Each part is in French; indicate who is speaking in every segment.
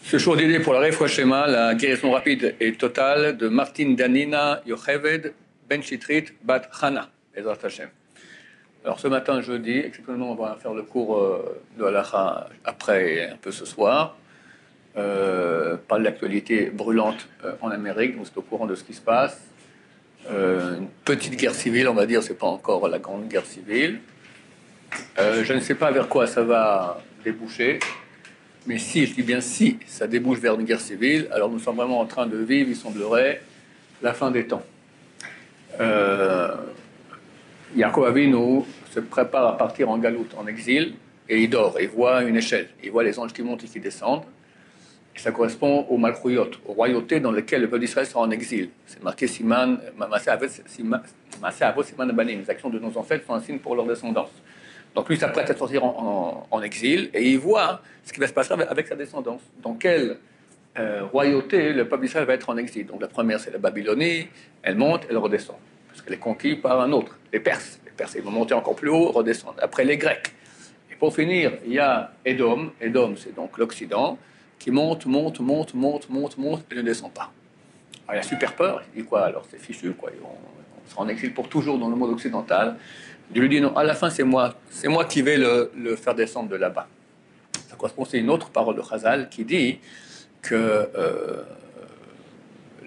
Speaker 1: Ce jour dédié pour la Refoua Shema, la guérison rapide et totale de Martine Danina Yocheved Ben Chitrit Bat Chana, Ezrat Hashem. Alors ce matin, jeudi, exceptionnellement, on va faire le cours de Halacha après et un peu ce soir. Pas de l'actualité brûlante en Amérique, donc c'est au courant de ce qui se passe. Une petite guerre civile, on va dire, c'est pas encore la grande guerre civile. Je ne sais pas vers quoi ça va déboucher. Mais si, je dis bien si, ça débouche vers une guerre civile, alors nous sommes vraiment en train de vivre, il semblerait, la fin des temps. Yaakov Avinu se prépare à partir en galoute, en exil, et il dort, et il voit une échelle, il voit les anges qui montent et qui descendent, et ça correspond au Malchouyot, aux royautés dans lesquelles le peuple d'Israël sera en exil. C'est marqué Siman, Maaseh Avot Siman Abanim, les actions de nos ancêtres sont un signe pour leur descendance. Donc lui s'apprête à sortir en exil et il voit ce qui va se passer avec sa descendance. Dans quelle royauté le peuple d'Israël va être en exil. Donc la première c'est la Babylonie, elle monte, elle redescend. Parce qu'elle est conquise par un autre, les Perses. Les Perses ils vont monter encore plus haut, redescendre. Après les Grecs. Et pour finir, il y a Édom. Édom c'est donc l'Occident qui monte et ne descend pas. Alors, il a super peur, il dit quoi alors c'est fichu, quoi. On sera en exil pour toujours dans le monde occidental. Dieu lui dit non, à la fin c'est moi qui vais le faire descendre de là-bas. Ça correspond à une autre parole de Chazal qui dit que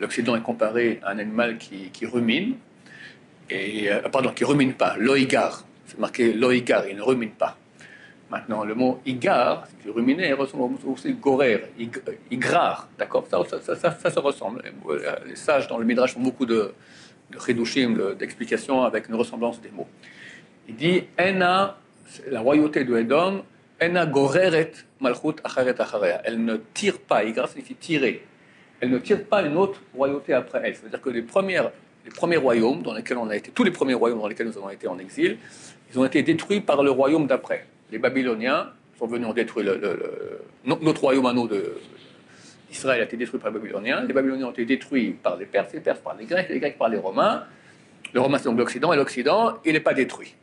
Speaker 1: l'Occident est comparé à un animal qui rumine, qui rumine pas, loïgar, c'est marqué loïgar, il ne rumine pas. Maintenant, le mot igar, qui ruminer, ressemble aussi gorer, igrar, d'accord, ça se ressemble. Les sages dans le Midrash font beaucoup de chidushim, d'explications avec une ressemblance des mots. Il dit Ena, la royauté de Édom, Ena goreret malchut acharet acharea. Elle ne tire pas, igra signifie tirer. Elle ne tire pas une autre royauté après elle. C'est-à-dire que les premiers royaumes dans lesquels on a été, tous les premiers royaumes dans lesquels nous avons été en exil, ils ont été détruits par le royaume d'après. Les Babyloniens sont venus en détruire notre royaume à nous d'Israël a été détruit par les Babyloniens. Les Babyloniens ont été détruits par les Perses par les Grecs par les Romains. Le Romain c'est donc l'Occident, et l'Occident, il n'est pas détruit.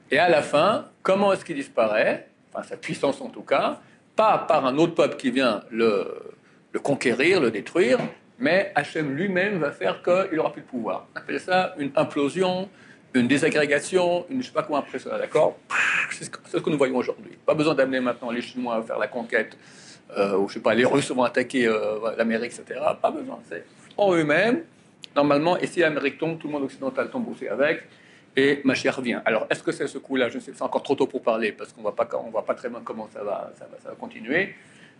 Speaker 1: Et à la fin, comment est-ce qu'il disparaît? Enfin, sa puissance en tout cas, pas par un autre peuple qui vient le conquérir, le détruire, mais Hachem lui-même va faire qu'il n'aura plus de pouvoir. On appelle ça une implosion, une désagrégation, je ne sais pas comment appeler ça, d'accord? C'est ce que nous voyons aujourd'hui. Pas besoin d'amener maintenant les Chinois à faire la conquête, ou je sais pas, les Russes vont attaquer l'Amérique, etc. Pas besoin, c'est en eux-mêmes, normalement, et si l'Amérique tombe, tout le monde occidental tombe aussi avec, et Mashiach revient. Alors, est-ce que c'est ce coup-là? Je ne sais pas, c'est encore trop tôt pour parler, parce qu'on ne voit pas très bien comment ça va continuer.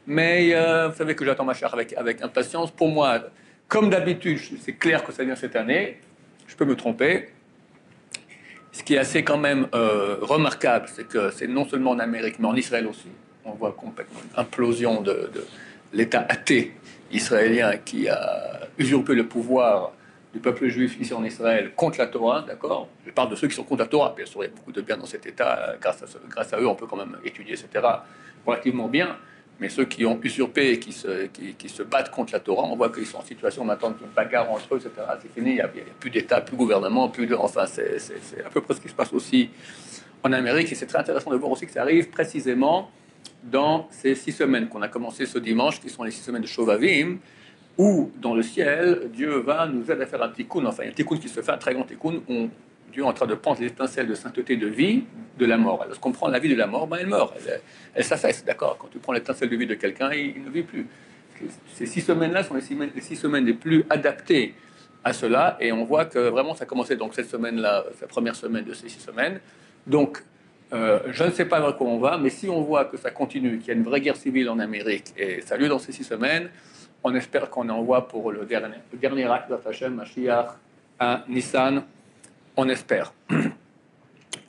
Speaker 1: Mais vous savez que j'attends Mashiach avec impatience. Pour moi, comme d'habitude, c'est clair que ça vient cette année. Je peux me tromper. Ce qui est assez quand même remarquable, c'est que c'est non seulement en Amérique, mais en Israël aussi. On voit complètement une implosion de l'État athée israélien qui a usurpé le pouvoir du peuple juif ici en Israël contre la Torah, d'accord? Je parle de ceux qui sont contre la Torah. Bien sûr, il y a beaucoup de bien dans cet État. Grâce à eux, on peut quand même étudier, etc., relativement bien. Mais ceux qui ont usurpé et qui se battent contre la Torah, on voit qu'ils sont en situation maintenant de bagarre entre eux, etc. C'est fini, il n'y a plus d'État, plus de gouvernement, enfin, c'est à peu près ce qui se passe aussi en Amérique. Et c'est très intéressant de voir aussi que ça arrive précisément dans ces 6 semaines qu'on a commencé ce dimanche, qui sont les 6 semaines de Shovavim, où dans le ciel, Dieu va nous aider à faire un tikkun, enfin un tikkun qui se fait, un très grand tikkun, où Dieu est en train de prendre les étincelles de sainteté de vie de la mort. Lorsqu'on prend la vie de la mort, elle meurt, elle s'affaisse, d'accord? Quand tu prends l'étincelle de vie de quelqu'un, il ne vit plus. Ces 6 semaines-là sont les 6 semaines les plus adaptées à cela, et on voit que vraiment ça a commencé donc cette semaine-là, la première semaine de ces 6 semaines. Donc, je ne sais pas vers quoi on va, mais si on voit que ça continue, qu'il y a une vraie guerre civile en Amérique, et ça a lieu dans ces 6 semaines, on espère qu'on envoie pour le dernier acte d'Hachem, Mashiach, à Nissan, on espère.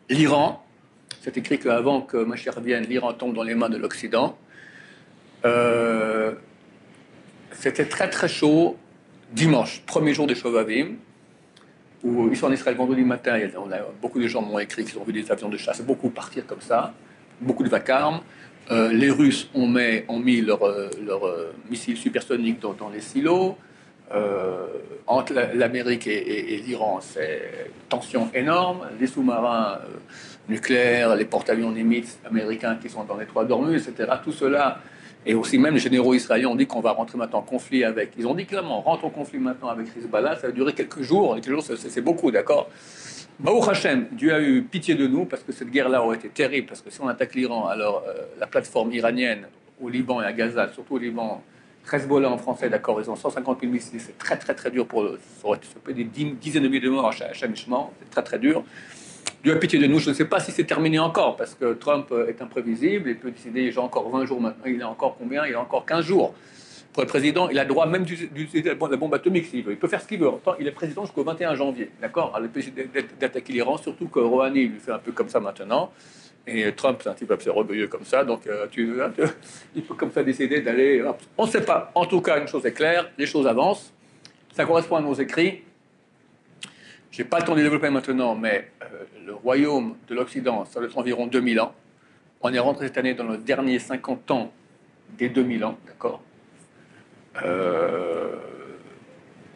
Speaker 1: L'Iran, c'est écrit qu'avant que Mashiach revienne, l'Iran tombe dans les mains de l'Occident. C'était très très chaud dimanche, premier jour des Shovavim, où ils sont en Israël vendredi matin. Beaucoup de gens m'ont écrit qu'ils ont vu des avions de chasse, beaucoup partir comme ça, beaucoup de vacarmes. Les Russes ont mis leurs missiles supersoniques dans les silos. Entre l'Amérique et l'Iran, c'est une tension énorme. Les sous-marins nucléaires, les porte-avions Nimitz américains qui sont dans les 3 d'Ormuz, etc. Tout cela Et aussi même les généraux israéliens ont dit qu'on va rentrer maintenant en conflit avec... Ils ont dit clairement, rentre en conflit maintenant avec Hezbollah, ça va durer quelques jours. Et quelques jours, c'est beaucoup, d'accord. Baruch Hashem, Dieu a eu pitié de nous parce que cette guerre-là aurait été terrible. Parce que si on attaque l'Iran, alors la plateforme iranienne au Liban et à Gaza, surtout au Liban, Hezbollah en français, d'accord, ils ont 150 000 missiles, c'est très très très dur pour eux. Ça aurait été des dizaines de milliers de morts à chaque chemin, c'est très très dur. Dieu a pitié de nous, je ne sais pas si c'est terminé encore, parce que Trump est imprévisible, il peut décider, j'ai encore 20 jours maintenant, il a encore combien? Il a encore 15 jours. Pour être président, il a le droit même d'utiliser la bombe atomique s'il veut. Il peut faire ce qu'il veut. Il est président jusqu'au 21 janvier, d'accord? Il peut d'attaquer l'Iran, surtout que Rouhani lui fait un peu comme ça maintenant. Et Trump, c'est un type assez orgueilleux comme ça, donc il peut comme ça décider d'aller... On ne sait pas. En tout cas, une chose est claire, les choses avancent. Ça correspond à nos écrits. Je n'ai pas le temps de développer maintenant, mais le royaume de l'Occident, ça doit être environ 2000 ans. On est rentré cette année dans le dernier 50 ans des 2000 ans, d'accord.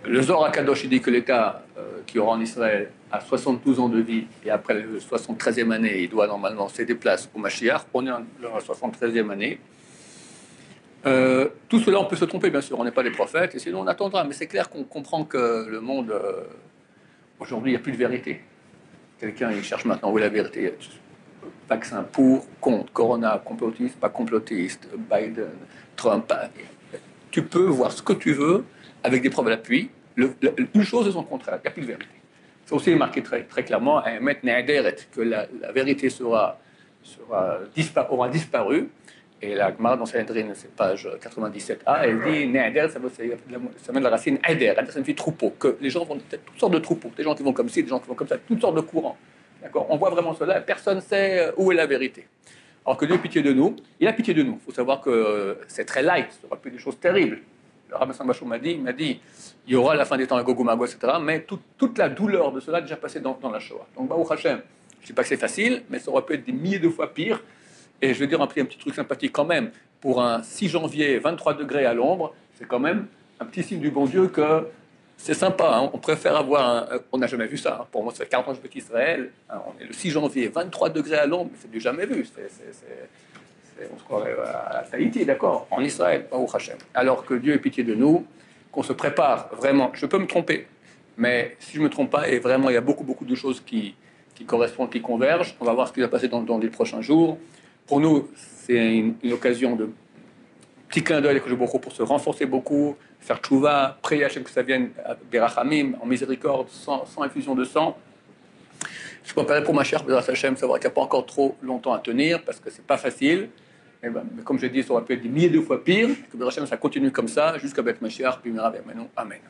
Speaker 1: Le Zohar HaKadosh, il dit que l'État qui aura en Israël a 72 ans de vie, et après la 73e année, il doit normalement céder place au Mashiach. On est dans la 73e année. Tout cela, on peut se tromper, bien sûr, on n'est pas des prophètes, et sinon on attendra. Mais c'est clair qu'on comprend que le monde... Aujourd'hui, il n'y a plus de vérité. Quelqu'un, il cherche maintenant où est la vérité. Vaccin pour, contre, Corona, complotiste, pas complotiste, Biden, Trump. Tu peux voir ce que tu veux avec des preuves à l'appui. Une chose est son contraire, il n'y a plus de vérité. C'est aussi marqué très, très clairement, que la vérité aura disparu. Et la Gemara dans Sanhedrin, c'est page 97a, elle dit Neder, ça vient de la racine Eder. Eder, ça signifie troupeau. Que les gens vont toutes sortes de troupeaux. Des gens qui vont comme ci, des gens qui vont comme ça, toutes sortes de courants. D'accord. On voit vraiment cela, personne ne sait où est la vérité. Alors que Dieu a pitié de nous, il a pitié de nous. Il faut savoir que c'est très light, ça aura pu des choses terribles. Le Rabbi Sambachou m'a dit, il y aura la fin des temps à Gog Magog, etc. Mais toute la douleur de cela a déjà passé dans la Shoah. Donc, Baruch Hashem, je ne dis pas que c'est facile, mais ça aurait pu être des milliers de fois pire. Et je vais dire un petit truc sympathique quand même. Pour un 6 janvier, 23 degrés à l'ombre, c'est quand même un petit signe du bon Dieu que c'est sympa. Hein. On préfère avoir... on n'a jamais vu ça. Hein. Pour moi, ça fait 40 ans que je suis Israël. Hein. On est le 6 janvier, 23 degrés à l'ombre. C'est du jamais vu. On se croirait à Tahiti, d'accord? En Israël, pas au Hachem. Alors que Dieu ait pitié de nous, qu'on se prépare vraiment. Je peux me tromper, mais si je ne me trompe pas, et vraiment, il y a beaucoup, beaucoup de choses qui correspondent, qui convergent. On va voir ce qui va passer dans les prochains jours. Pour nous, c'est une occasion de petit clin d'œil pour se renforcer beaucoup, faire tchouva, prier à Hachem que ça vienne berachamim, en miséricorde, sans effusion de sang. Je préparais pour ma chère Bézrat Hachem, savoir qu'il n'y a pas encore trop longtemps à tenir, parce que c'est pas facile. Mais comme je l'ai dit, ça aurait pu être des milliers de fois pire. Que Bézrat Hachem, ça continue comme ça, jusqu'à Beth Mashiach, puis Mirav Amen.